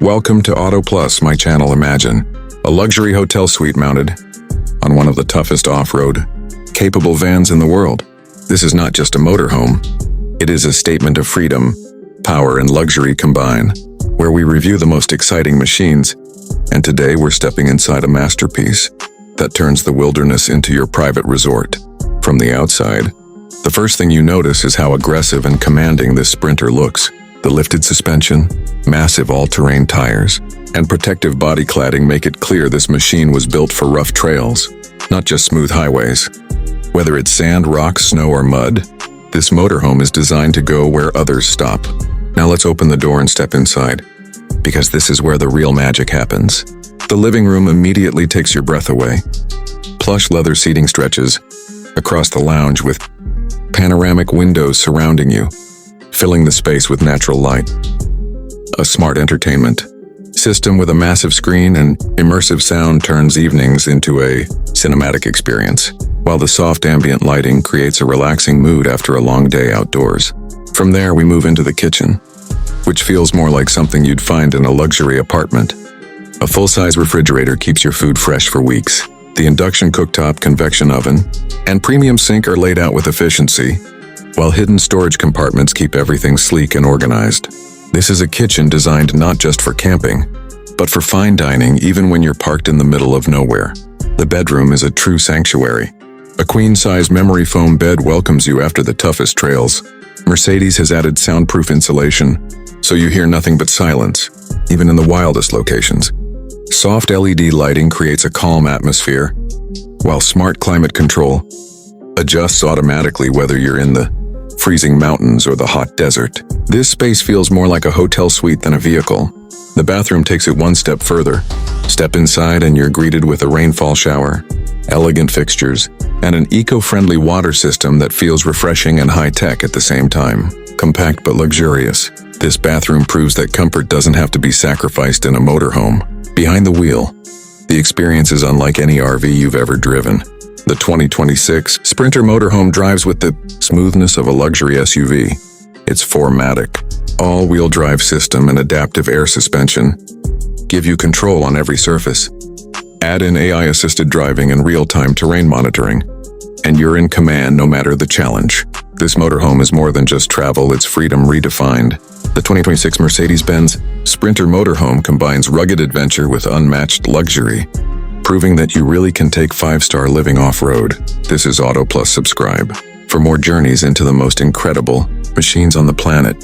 Welcome to Auto Plus, my channel Imagine, a luxury hotel suite mounted on one of the toughest off-road, capable vans in the world. This is not just a motorhome, it is a statement of freedom, power, and luxury combine, where we review the most exciting machines, and today we're stepping inside a masterpiece that turns the wilderness into your private resort. From the outside, the first thing you notice is how aggressive and commanding this Sprinter looks. The lifted suspension, massive all-terrain tires, and protective body cladding make it clear this machine was built for rough trails, not just smooth highways. Whether it's sand, rock, snow, or mud, this motorhome is designed to go where others stop. Now let's open the door and step inside, because this is where the real magic happens. The living room immediately takes your breath away. Plush leather seating stretches across the lounge with panoramic windows surrounding you, filling the space with natural light. A smart entertainment system with a massive screen and immersive sound turns evenings into a cinematic experience, while the soft ambient lighting creates a relaxing mood after a long day outdoors. From there, we move into the kitchen, which feels more like something you'd find in a luxury apartment. A full-size refrigerator keeps your food fresh for weeks. The induction cooktop, convection oven, and premium sink are laid out with efficiency, while hidden storage compartments keep everything sleek and organized. This is a kitchen designed not just for camping, but for fine dining even when you're parked in the middle of nowhere. The bedroom is a true sanctuary. A queen-size memory foam bed welcomes you after the toughest trails. Mercedes has added soundproof insulation, so you hear nothing but silence, even in the wildest locations. Soft LED lighting creates a calm atmosphere, while smart climate control adjusts automatically whether you're in the freezing mountains or the hot desert. This space feels more like a hotel suite than a vehicle. The bathroom takes it one step further. Step inside and you're greeted with a rainfall shower, elegant fixtures, and an eco-friendly water system that feels refreshing and high-tech at the same time. Compact but luxurious, this bathroom proves that comfort doesn't have to be sacrificed in a motorhome. Behind the wheel, the experience is unlike any RV you've ever driven. The 2026 Sprinter Motorhome drives with the smoothness of a luxury SUV. Its 4MATIC, all-wheel drive system and adaptive air suspension give you control on every surface. Add in AI-assisted driving and real-time terrain monitoring, and you're in command no matter the challenge. This motorhome is more than just travel, it's freedom redefined. The 2026 Mercedes-Benz Sprinter Motorhome combines rugged adventure with unmatched luxury, proving that you really can take 5-star living off-road. This is Auto Plus. Subscribe for more journeys into the most incredible machines on the planet.